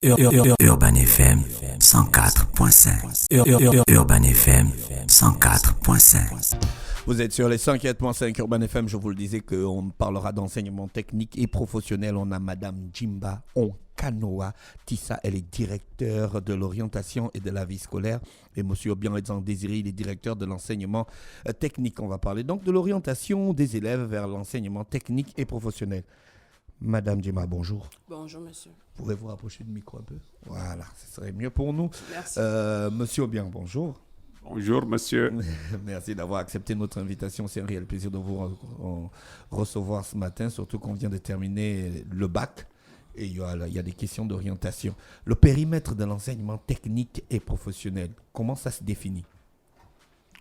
Urban FM 104.5. Urban FM 104.5. Vous êtes sur les 104.5 Urban FM. Je vous le disais qu'on parlera d'enseignement technique et professionnel. On a Madame Jimba Onkanoa Tissa. Elle est directeur de l'orientation et de la vie scolaire. Et Monsieur Obiang Désiré, il est directeur de l'enseignement technique. On va parler donc de l'orientation des élèves vers l'enseignement technique et professionnel. Madame Jimba, bonjour. Bonjour, monsieur. Pouvez-vous rapprocher du micro un peu? Voilà, ce serait mieux pour nous. Merci. Monsieur Obiang, bonjour. Bonjour, monsieur. Merci d'avoir accepté notre invitation. C'est un réel plaisir de vous recevoir ce matin, surtout qu'on vient de terminer le bac et il y a des questions d'orientation. Le périmètre de l'enseignement technique et professionnel, comment ça se définit?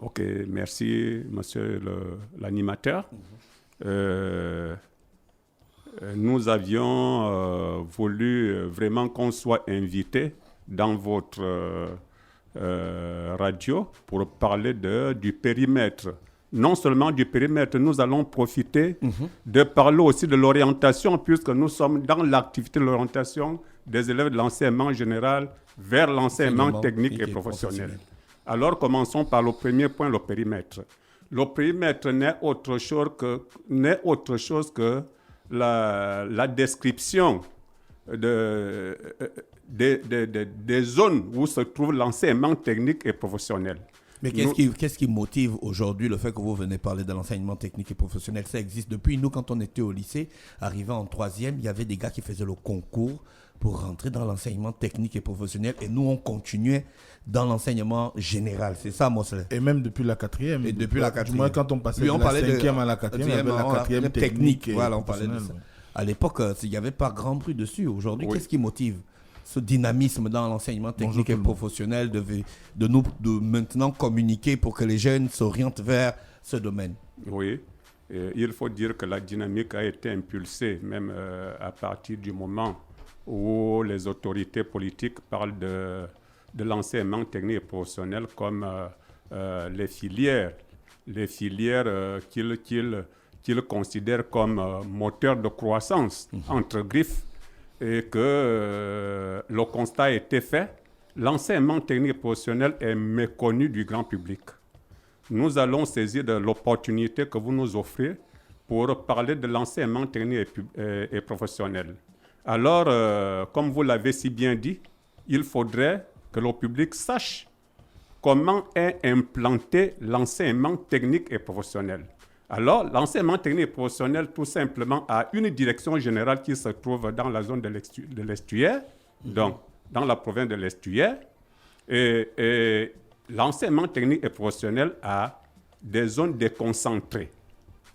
Ok, merci, monsieur l'animateur. Nous avions voulu vraiment qu'on soit invité dans votre radio pour parler du périmètre. Non seulement du périmètre, nous allons profiter de parler aussi de l'orientation, puisque nous sommes dans l'activité de l'orientation des élèves de l'enseignement général vers l'enseignement technique et professionnel. Alors, commençons par le premier point, le périmètre. Le périmètre n'est autre chose que la description des zones où se trouve l'enseignement technique et professionnel. Mais qu'est-ce qui motive aujourd'hui le fait que vous venez parler de l'enseignement technique et professionnel? Ça existe depuis nous, quand on était au lycée, arrivé en troisième, il y avait des gars qui faisaient le concours pour rentrer dans l'enseignement technique et professionnel, et nous on continuait dans l'enseignement général. C'est ça, Mosley. Et même depuis la quatrième. Et depuis la quatrième. Du moins, quand on passait de la cinquième à la quatrième, il y avait la quatrième technique. Voilà, on parlait de ça. À l'époque, il n'y avait pas grand bruit dessus. Aujourd'hui, qu'est-ce qui motive ce dynamisme dans l'enseignement technique et professionnel de maintenant communiquer pour que les jeunes s'orientent vers ce domaine? Oui, il faut dire que la dynamique a été impulsée même à partir du moment où les autorités politiques parlent de l'enseignement technique et professionnel comme les filières qu'ils considèrent comme moteur de croissance, entre griffes, et que le constat a été fait. L'enseignement technique et professionnel est méconnu du grand public. Nous allons saisir de l'opportunité que vous nous offrez pour parler de l'enseignement technique et professionnel. Alors, comme vous l'avez si bien dit, il faudrait que le public sache comment est implanté l'enseignement technique et professionnel. Alors, l'enseignement technique et professionnel, tout simplement, a une direction générale qui se trouve dans la zone de l'Estuaire, donc dans la province de l'Estuaire. Et l'enseignement technique et professionnel a des zones déconcentrées.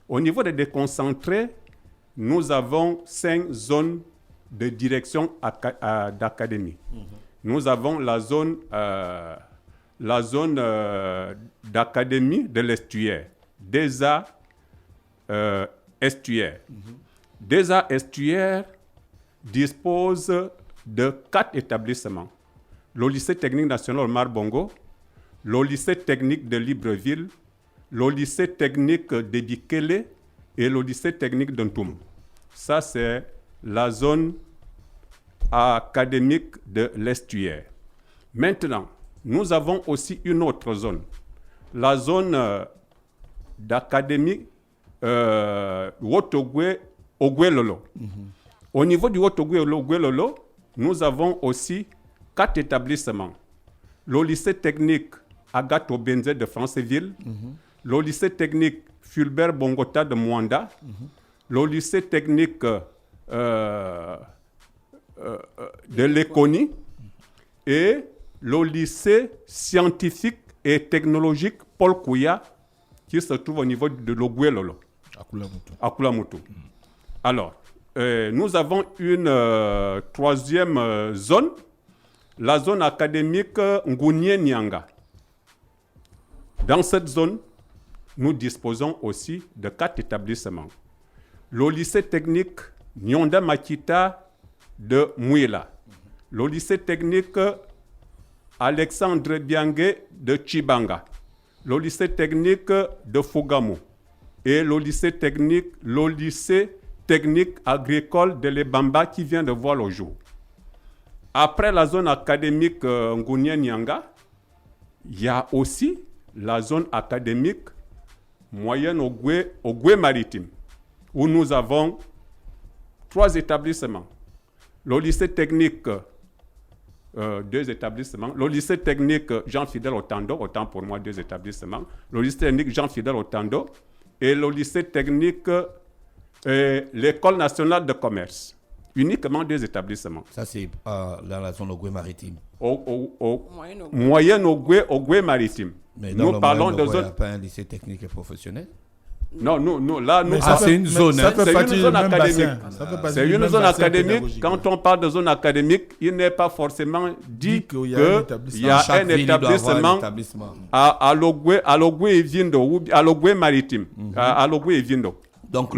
Au niveau des déconcentrés, nous avons 5 zones de direction d'académie. Nous avons la zone d'académie de l'Estuaire, DESA Estuaire. DESA Estuaire dispose de 4 établissements. Le lycée technique national Omar Bongo, le lycée technique de Libreville, le lycée technique de Bikele et le lycée technique d'Ntoum. Ça, c'est la zone académique de l'Estuaire. Maintenant, nous avons aussi une autre zone, la zone d'académie Wotogwe-Ogwelolo. Au niveau du Wotogwe-Ogwelolo, nous avons aussi 4 établissements. Le lycée technique Agathe Benze de Franceville, le lycée technique Fulbert Bongota de Mwanda, le lycée technique de Lekoni et le lycée scientifique et technologique Paul Kouya qui se trouve au niveau de l'Ogwelolo, à Kulamutu. Alors, nous avons une troisième zone, la zone académique Ngounye-Nyanga. Dans cette zone, nous disposons aussi de 4 établissements. Le lycée technique Nyonda Makita de Mouila, le lycée technique Alexandre Biangue de Chibanga, le lycée technique de Fougamou et le lycée technique agricole de Lebamba qui vient de voir le jour. Après la zone académique Ngounia-Nyanga, il y a aussi la zone académique moyenne Ogoué maritime, où nous avons 3 établissements. Le lycée technique, 2 établissements. Le lycée technique Jean-Fidèle Otando, autant pour moi 2 établissements. Le lycée technique Jean-Fidèle Otando et le lycée technique l'École nationale de commerce. Uniquement 2 établissements. Ça, c'est dans la zone Ogoué maritime. Moyenne Ogoué maritime. Mais nous parlons de zone. Il n'y a pas un lycée technique et professionnel? Non, là, nous c'est une zone. C'est une zone académique. C'est une zone académique. Quand on parle de zone académique, il n'est pas forcément dit qu'il y a un établissement à Logoué et Vindo, ou à Logoué maritime, à Logoué et Vindo. Donc,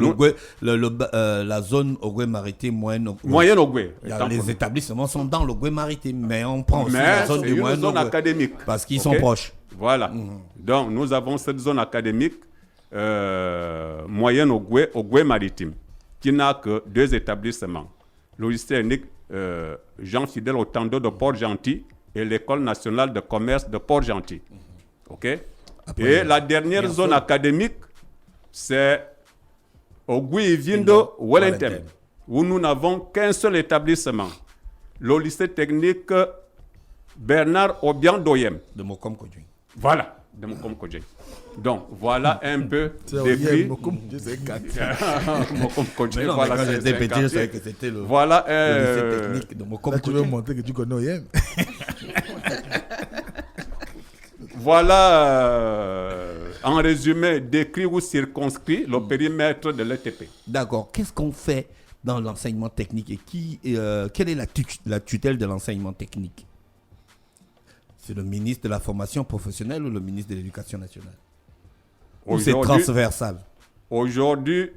la zone Ogoué maritime, moyenne Ogoué. Les établissements sont dans l'Ogoué maritime, mais on prend aussi la zone du moyenne zone académique. Parce qu'ils sont proches. Voilà. Donc, nous avons cette zone académique moyenne Ogoué maritime, qui n'a que 2 établissements. Le lycée technique Jean-Fidèle Otando de Port-Gentil et l'École nationale de commerce de Port-Gentil. OK? Et la dernière zone académique, c'est Ogoué Vindo Wellington, où nous n'avons qu'un seul établissement. Le lycée technique Bernard Obiang Doyem. De Mokom Kodjoui. Voilà, de Mokom Kodjoui. Donc, voilà un peu décrit. Mokom Kodjoui. Voilà, quand j'étais petit, je savais que c'était le lycée technique de Mokom Kodjoui. Tu veux montrer que tu connais Oyem. Voilà, en résumé, décrit ou circonscrit le périmètre de l'ETP. D'accord. Qu'est-ce qu'on fait dans l'enseignement technique et quelle est la tutelle de l'enseignement technique? C'est le ministre de la formation professionnelle ou le ministre de l'Éducation nationale? Ou c'est transversal? Aujourd'hui,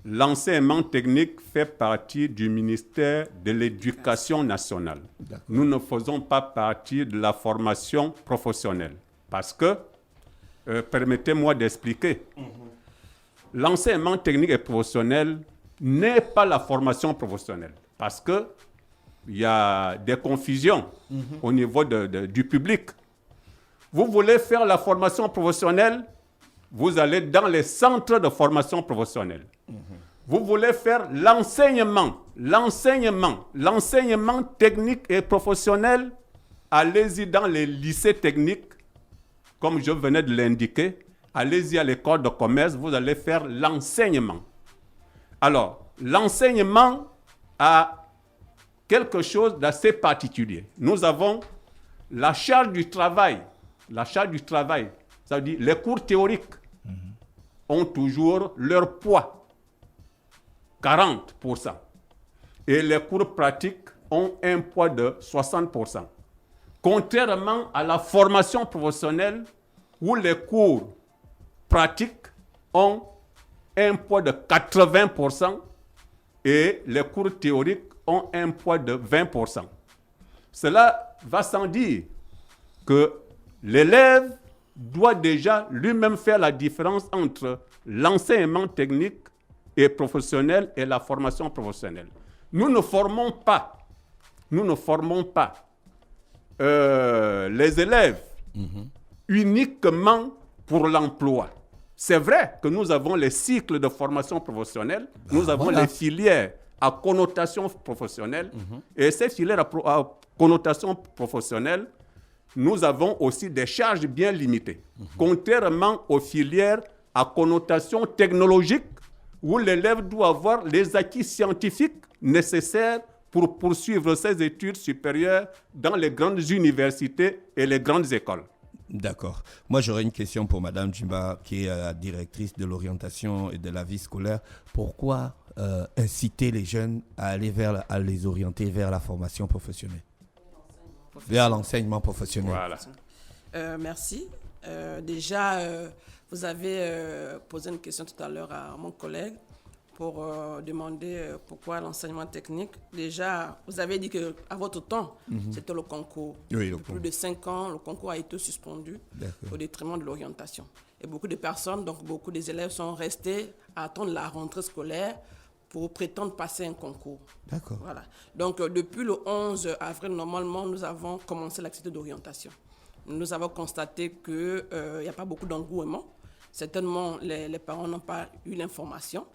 l'enseignement technique fait partie du ministère de l'Éducation nationale. Nous ne faisons pas partie de la formation professionnelle. Parce que, permettez-moi d'expliquer, l'enseignement technique et professionnel n'est pas la formation professionnelle. Parce qu'il y a des confusions au niveau du public. Vous voulez faire la formation professionnelle, vous allez dans les centres de formation professionnelle. Vous voulez faire l'enseignement technique et professionnel, allez-y dans les lycées techniques, comme je venais de l'indiquer, allez-y à l'école de commerce, vous allez faire l'enseignement. Alors, l'enseignement a quelque chose d'assez particulier. Nous avons la charge du travail. La charge du travail, ça veut dire les cours théoriques ont toujours leur poids, 40%. Et les cours pratiques ont un poids de 60%. Contrairement à la formation professionnelle où les cours pratiques ont un poids de 80% et les cours théoriques ont un poids de 20%. Cela va sans dire que l'élève doit déjà lui-même faire la différence entre l'enseignement technique et professionnel et la formation professionnelle. Nous ne formons pas les élèves uniquement pour l'emploi. C'est vrai que nous avons les cycles de formation professionnelle, nous avons les filières à connotation professionnelle, et ces filières à connotation professionnelle, nous avons aussi des charges bien limitées. Contrairement aux filières à connotation technologique, où l'élève doit avoir les acquis scientifiques nécessaires pour poursuivre ses études supérieures dans les grandes universités et les grandes écoles. D'accord. Moi, j'aurais une question pour Mme Djimba, qui est directrice de l'orientation et de la vie scolaire. Pourquoi inciter les jeunes à les orienter vers la formation professionnelle, vers l'enseignement professionnel? Voilà. Merci. Déjà, vous avez posé une question tout à l'heure à mon collègue pour demander pourquoi l'enseignement technique. Déjà, vous avez dit qu'à votre temps, c'était le concours. Oui, Depuis plus de 5 ans, le concours a été suspendu au détriment de l'orientation. Et beaucoup de personnes, donc beaucoup des élèves sont restés à attendre la rentrée scolaire pour prétendre passer un concours. D'accord. Voilà. Donc, depuis le 11 avril, normalement, nous avons commencé l'activité d'orientation. Nous avons constaté qu'il n'y a pas beaucoup d'engouement. Certainement, les parents n'ont pas eu l'information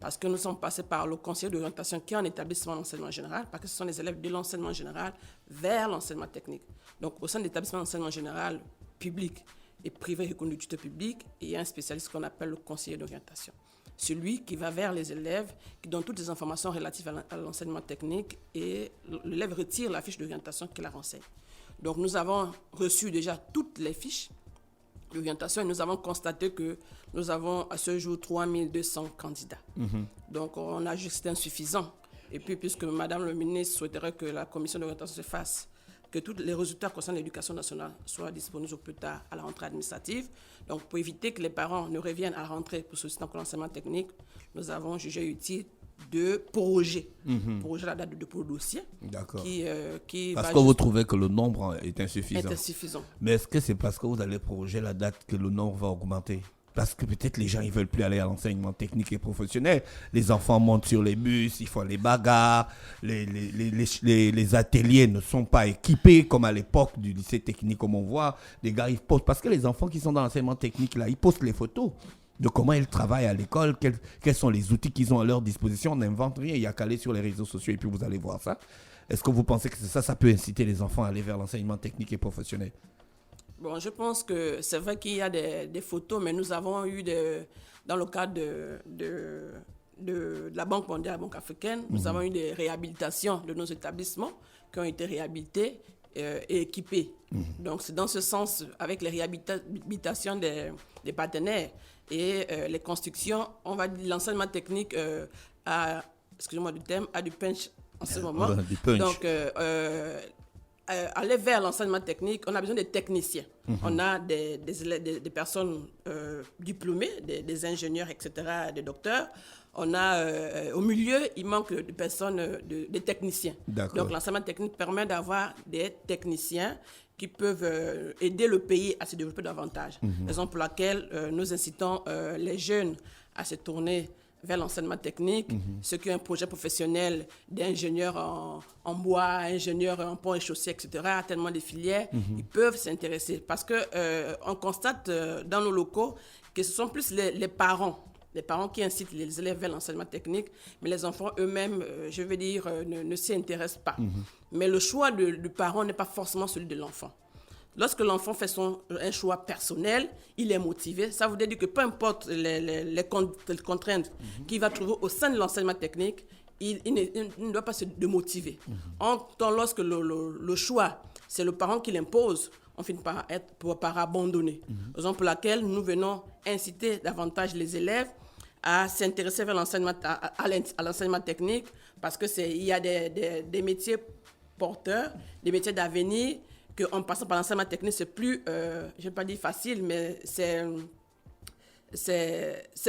parce que nous sommes passés par le conseiller d'orientation qui est en établissement d'enseignement général, parce que ce sont les élèves de l'enseignement général vers l'enseignement technique. Donc, au sein de l'établissement d'enseignement général public et privé reconnu d'utilité publique, il y a un spécialiste qu'on appelle le conseiller d'orientation. Celui qui va vers les élèves, qui donne toutes les informations relatives à l'enseignement technique et l'élève retire la fiche d'orientation qui la renseigne. Donc, nous avons reçu déjà toutes les fiches d'orientation et nous avons constaté que nous avons à ce jour 3200 candidats. Donc, on a juste insuffisant. Et puis, puisque Madame le ministre souhaiterait que la commission d'orientation se fasse, que tous les résultats concernant l'éducation nationale soient disponibles au plus tard à la rentrée administrative. Donc, pour éviter que les parents ne reviennent à la rentrée pour solliciter encore l'enseignement technique, nous avons jugé utile de proroger la date de dépôt de dossier. D'accord. Parce que vous trouvez que le nombre est insuffisant. Est insuffisant. Mais est-ce que c'est parce que vous allez proroger la date que le nombre va augmenter? Parce que peut-être les gens ne veulent plus aller à l'enseignement technique et professionnel. Les enfants montent sur les bus, ils font les bagarres, les ateliers ne sont pas équipés comme à l'époque du lycée technique, comme on voit. Les gars, ils postent. Parce que les enfants qui sont dans l'enseignement technique, là, ils postent les photos de comment ils travaillent à l'école, quels sont les outils qu'ils ont à leur disposition. On n'invente rien, il y a qu'à aller sur les réseaux sociaux et puis vous allez voir ça. Est-ce que vous pensez que ça peut inciter les enfants à aller vers l'enseignement technique et professionnel? Bon, je pense que c'est vrai qu'il y a des photos, mais nous avons eu, dans le cadre de la Banque mondiale, la Banque africaine, nous avons eu des réhabilitations de nos établissements qui ont été réhabilités et équipés. Donc, c'est dans ce sens, avec les réhabilitations des partenaires et les constructions, on va dire l'enseignement technique a, excusez-moi du terme, a du punch en ce moment. Donc, aller vers l'enseignement technique, on a besoin de techniciens. On a des personnes diplômées, des ingénieurs, etc., des docteurs. On a, au milieu, il manque de personnes, des techniciens. Donc, l'enseignement technique permet d'avoir des techniciens qui peuvent aider le pays à se développer davantage. Raison pour laquelle nous incitons les jeunes à se tourner vers l'enseignement technique, ceux qui ont un projet professionnel d'ingénieur en bois, ingénieur en pont et chaussée, etc., tellement de filières, ils peuvent s'intéresser. Parce qu'on constate dans nos locaux que ce sont plus les parents qui incitent les élèves vers l'enseignement technique, mais les enfants eux-mêmes, je veux dire, ne s'y intéressent pas. Mais le choix du parent n'est pas forcément celui de l'enfant. Lorsque l'enfant fait un choix personnel, il est motivé. Ça veut dire que peu importe les contraintes qu'il va trouver au sein de l'enseignement technique, il ne doit pas se démotiver. Lorsque le choix, c'est le parent qui l'impose, on finit par abandonner. Raison pour laquelle nous venons inciter davantage les élèves à s'intéresser vers l'enseignement, à l'enseignement technique, parce qu'il y a des métiers porteurs, des métiers d'avenir, qu'en passant par l'enseignement technique, c'est plus, je ne vais pas dire facile, mais c'est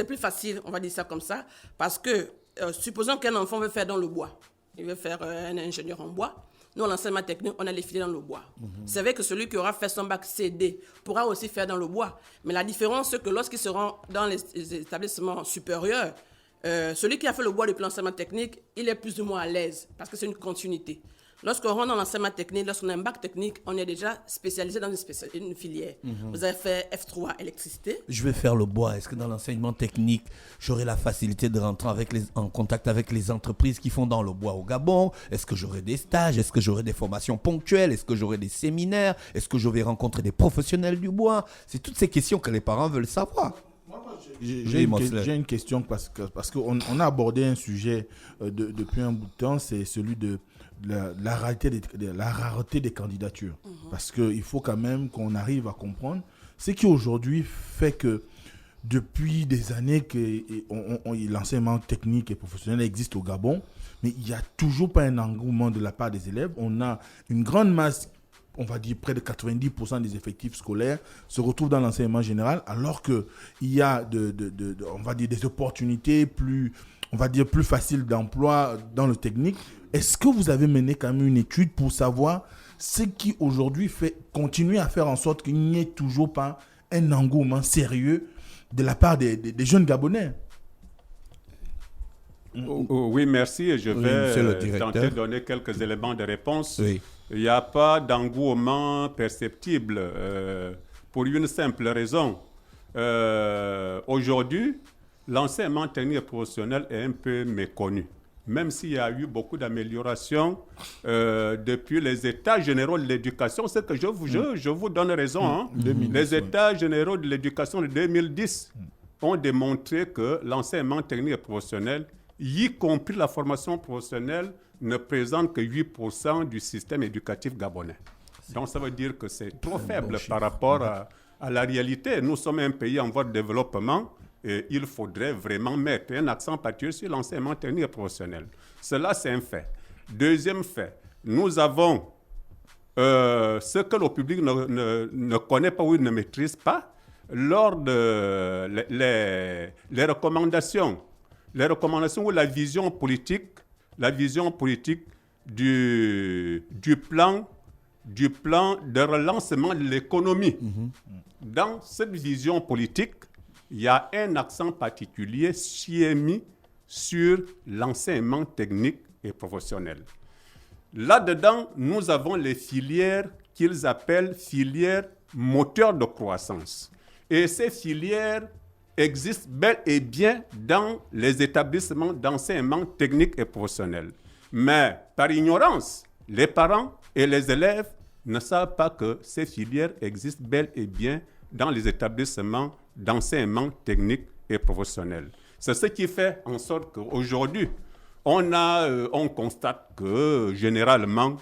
plus facile, on va dire ça comme ça, parce que supposons qu'un enfant veut faire dans le bois, il veut faire un ingénieur en bois. Nous, en enseignement technique, on a les filets dans le bois. C'est vrai que celui qui aura fait son bac CD pourra aussi faire dans le bois. Mais la différence, c'est que lorsqu'il se rend dans les établissements supérieurs, celui qui a fait le bois depuis l'enseignement technique, il est plus ou moins à l'aise parce que c'est une continuité. Lorsqu'on rentre dans l'enseignement technique, lorsqu'on a un bac technique, on est déjà spécialisé dans une filière. Vous avez fait F3 électricité. Je vais faire le bois. Est-ce que dans l'enseignement technique, j'aurai la facilité de rentrer en contact avec les entreprises qui font dans le bois au Gabon? Est-ce que j'aurai des stages? Est-ce que j'aurai des formations ponctuelles? Est-ce que j'aurai des séminaires? Est-ce que je vais rencontrer des professionnels du bois? C'est toutes ces questions que les parents veulent savoir. J'ai une question parce qu'on a abordé un sujet depuis un bout de temps, c'est celui de la rareté des candidatures. Parce qu'il faut quand même qu'on arrive à comprendre ce qui aujourd'hui fait que depuis des années que l'enseignement technique et professionnel existe au Gabon, mais il n'y a toujours pas un engouement de la part des élèves. On a une grande masse, on va dire près de 90% des effectifs scolaires se retrouvent dans l'enseignement général, alors qu'il y a on va dire des opportunités plus faciles d'emploi dans le technique. Est-ce que vous avez mené quand même une étude pour savoir ce qui aujourd'hui continue à faire en sorte qu'il n'y ait toujours pas un engouement sérieux de la part des jeunes Gabonais? Oui, merci. Je vais tenter de donner quelques éléments de réponse. Oui. Il n'y a pas d'engouement perceptible pour une simple raison. Aujourd'hui, l'enseignement technique et professionnel est un peu méconnu. Même s'il y a eu beaucoup d'améliorations depuis les États généraux de l'éducation, c'est que je vous donne raison. Hein. 2010, les États généraux de l'éducation de 2010 ont démontré que l'enseignement technique et professionnel, y compris la formation professionnelle, ne présente que 8% du système éducatif gabonais. Donc ça veut dire que c'est trop faible par rapport à la réalité. Nous sommes un pays en voie de développement et il faudrait vraiment mettre un accent particulier sur l'enseignement technique et professionnel. Cela, c'est un fait. Deuxième fait, nous avons ce que le public ne connaît pas ou ne maîtrise pas lors de les recommandations ou la vision politique du plan de relancement de l'économie. Dans cette vision politique, il y a un accent particulier mis sur l'enseignement technique et professionnel. Là-dedans, nous avons les filières qu'ils appellent filières moteurs de croissance. Et ces filières existent bel et bien dans les établissements d'enseignement technique et professionnel. Mais par ignorance, les parents et les élèves ne savent pas que ces filières existent bel et bien dans les établissements d'enseignement technique et professionnel. C'est ce qui fait en sorte qu'aujourd'hui, on constate que généralement,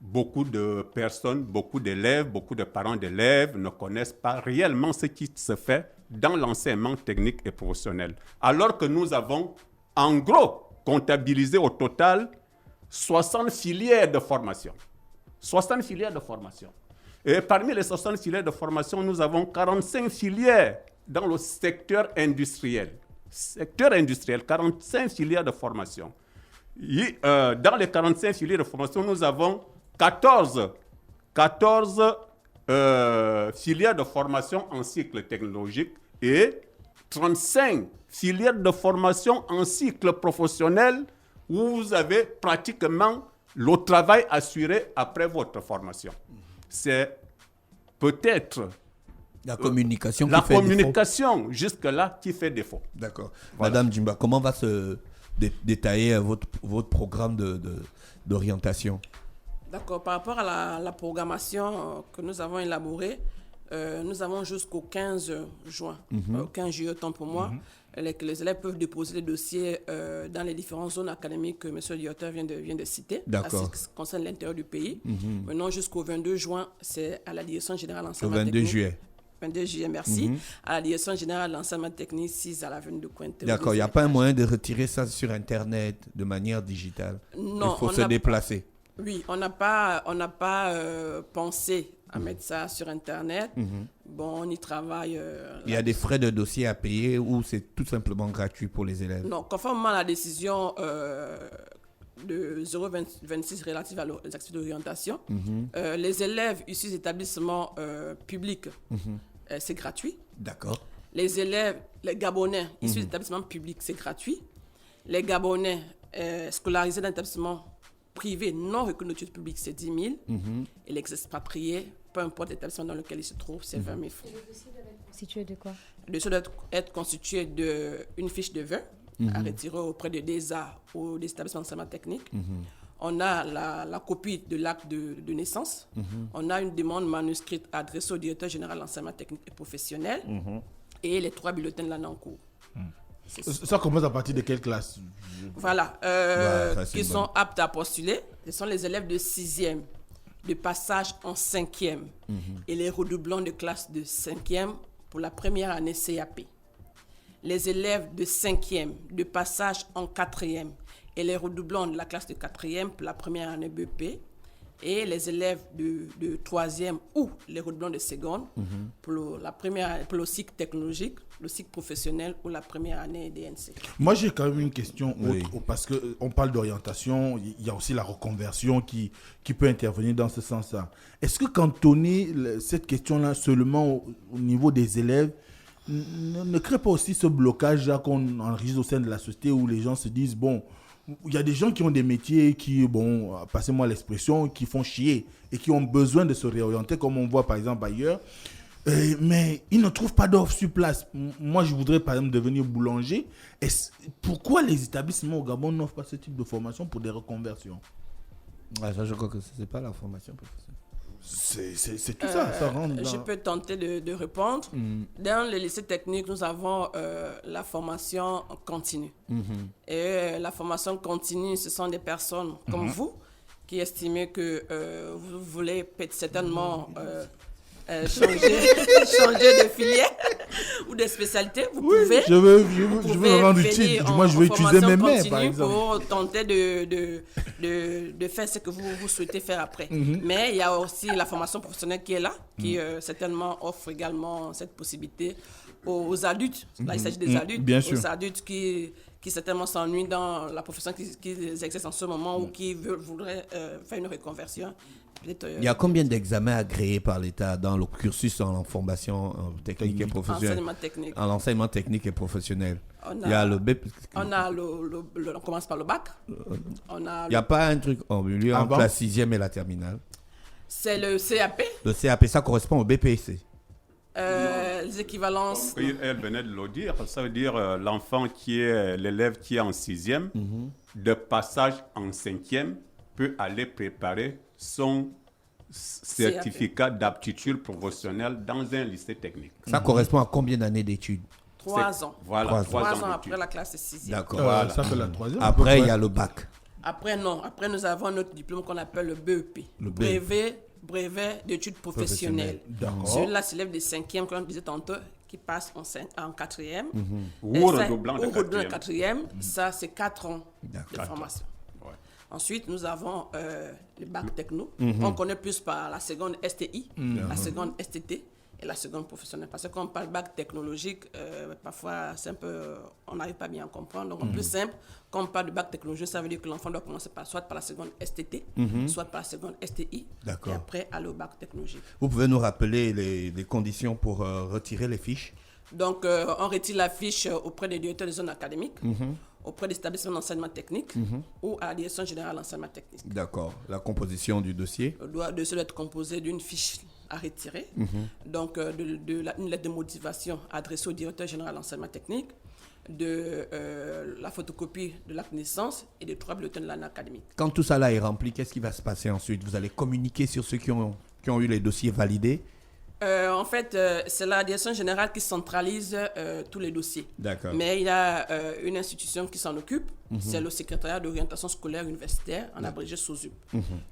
beaucoup de personnes, beaucoup d'élèves, beaucoup de parents d'élèves ne connaissent pas réellement ce qui se fait dans l'enseignement technique et professionnel. Alors que nous avons, en gros, comptabilisé au total 60 filières de formation. 60 filières de formation. Et parmi les 60 filières de formation, nous avons 45 filières dans le secteur industriel. Secteur industriel, 45 filières de formation. Dans les 45 filières de formation, nous avons 14 filières de formation en cycle technologique et 35 filières de formation en cycle professionnel où vous avez pratiquement le travail assuré après votre formation. C'est peut-être la communication jusque-là qui fait défaut. D'accord. Voilà. Madame Djimba, comment va se détailler votre programme d'orientation? D'accord. Par rapport à la programmation que nous avons élaborée, nous avons jusqu'au 15 juin, 15 juillet, temps pour moi, que les élèves peuvent déposer les dossiers dans les différentes zones académiques que M. le directeur vient de citer, D'accord. qui concerne l'intérieur du pays. Maintenant, jusqu'au 22 juin, c'est à la Direction générale de l'enseignement technique. 22 juillet. 22 juillet, merci. À la Direction générale de l'enseignement technique, 6 à l'avenue de Cointe. D'accord, il n'y a pas un moyen de retirer ça sur Internet de manière digitale? Non. Il faut se déplacer. Oui, on n'a pas pensé à mettre ça sur Internet. Bon, on y travaille. Il y a des frais de dossier à payer ou c'est tout simplement gratuit pour les élèves? Non, conformément à la décision de 026 relative aux activités d'orientation, les élèves issus d'établissements publics, c'est gratuit. D'accord. Les élèves, les Gabonais issus d'établissements publics, c'est gratuit. Les Gabonais scolarisés dans l'établissement privé non reconnu d'études publiques, c'est 10 000. Et les expatriés, peu importe l'établissement dans lequel ils se trouvent, c'est 20 000 francs. Le dossier doit être constitué de quoi? Le dossier doit être constitué d'une fiche de vœux à retirer auprès de DESA ou des établissements d'enseignement technique. On a la copie de l'acte de naissance. On a une demande manuscrite adressée au directeur général de l'enseignement technique et professionnel. Et les 3 bulletins de l'année en cours. Ça commence à partir de quelle classe? Voilà, qui sont aptes à postuler. Ce sont les élèves de 6e, de passage en 5e, et les redoublants de classe de 5e pour la première année CAP. Les élèves de 5e, de passage en 4e, et les redoublants de la classe de 4e pour la première année BP. Et les élèves de 3e ou les redoublants de seconde pour le cycle technologique, le cycle professionnel ou la première année DNC. Moi, j'ai quand même une question autre, parce qu'on parle d'orientation, il y a aussi la reconversion qui peut intervenir dans ce sens-là. Est-ce que cantonner cette question-là seulement au niveau des élèves ne crée pas aussi ce blocage là qu'on enregistre au sein de la société où les gens se disent bon, il y a des gens qui ont des métiers qui, bon, passez-moi l'expression, qui font chier et qui ont besoin de se réorienter comme on voit par exemple ailleurs. Mais ils ne trouvent pas d'offre sur place. Moi, je voudrais par exemple devenir boulanger. Pourquoi les établissements au Gabon n'offrent pas ce type de formation pour des reconversions? Ça, je crois que ce n'est pas la formation professionnelle. C'est tout ça. Ça rentre dans... Je peux tenter de répondre. Dans les lycées techniques, nous avons la formation continue. Et la formation continue, ce sont des personnes comme vous qui estiment que vous voulez peut-être certainement... changer de filière ou de spécialité, vous pouvez. Je veux me rendre utile. Moi, je veux utiliser mes mains, par exemple. Pour tenter de faire ce que vous souhaitez faire après. Mais il y a aussi la formation professionnelle qui est là, qui certainement offre également cette possibilité aux adultes. Là, il s'agit des adultes. Bien sûr. Aux adultes qui certainement s'ennuient dans la profession qu'ils exercent en ce moment ou qui voudraient faire une reconversion. Il y a combien d'examens agréés par l'État dans le cursus en formation technique et professionnelle? En enseignement technique et professionnel. Il y a le BP. On commence par le bac. Il n'y a pas un truc au milieu entre la 6e et la terminale? C'est le CAP. Le CAP, ça correspond au BPC. Les équivalences. Oui, elle venait de le dire. Ça veut dire l'enfant qui est l'élève qui est en 6e, de passage en 5e, peut aller préparer son certificat d'aptitude professionnelle dans un lycée technique. Ça correspond à combien d'années d'études? 3 ans. Voilà, 3 ans après la classe 6e. D'accord. Voilà. Ça fait la 3e. Après, il y a le bac. Après, non. Après, nous avons notre diplôme qu'on appelle le BEP. Brevet d'études professionnelles. Celui-là s'élève des 5e, comme on disait tantôt, qui passe en 4e. Ou redoublant de 4e. Ça, c'est 4 ans de formation. Ensuite, nous avons le bac techno. On connaît plus par la seconde STI, la seconde STT et la seconde professionnelle. Parce que quand on parle bac technologique, parfois, c'est un peu, on n'arrive pas bien à comprendre. Donc, en plus simple, quand on parle de bac technologique, ça veut dire que l'enfant doit commencer soit par la seconde STT, soit par la seconde STI, et après aller au bac technologique. Vous pouvez nous rappeler les conditions pour retirer les fiches? Donc, on retire la fiche auprès des directeurs des zones académiques, auprès des établissements d'enseignement technique ou à la direction générale d'enseignement technique. D'accord. La composition du dossier? Le dossier doit être composé d'une fiche à retirer, donc une lettre de motivation adressée au directeur général d'enseignement technique, de la photocopie de l'acte de naissance et de 3 bulletins de l'année académique. Quand tout ça là est rempli, qu'est-ce qui va se passer ensuite? Vous allez communiquer sur ceux qui ont eu les dossiers validés? En fait, c'est la direction générale qui centralise tous les dossiers. D'accord. Mais il y a une institution qui s'en occupe, c'est le secrétariat d'orientation scolaire universitaire, en abrégé SOSUP.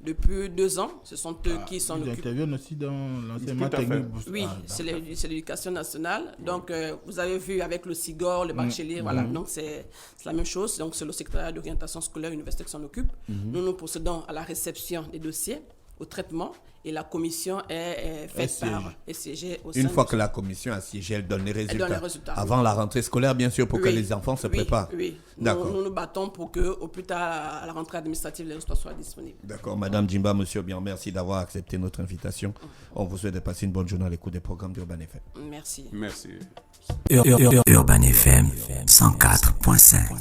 Depuis 2 ans, ce sont eux qui s'en occupent. Ils interviennent aussi dans l'enseignement technique. Oui, c'est l'éducation nationale. Donc, vous avez vu avec le SIGOR, le bachelier, voilà. Donc, c'est la même chose. Donc, c'est le secrétariat d'orientation scolaire universitaire qui s'en occupe. Nous procédons à la réception des dossiers, au traitement, et la commission est faite par SCG au sein. Une fois que la commission a siégé, elle donne les résultats. Avant la rentrée scolaire, bien sûr, pour que les enfants se préparent. Oui, d'accord. Nous nous battons pour que, au plus tard, à la rentrée administrative, les résultats soient disponibles. D'accord. Madame Djimba, monsieur Obiang, merci d'avoir accepté notre invitation. On vous souhaite de passer une bonne journée à l'écoute des programmes d'Urban FM. Merci. Merci. Urban FM 104.5.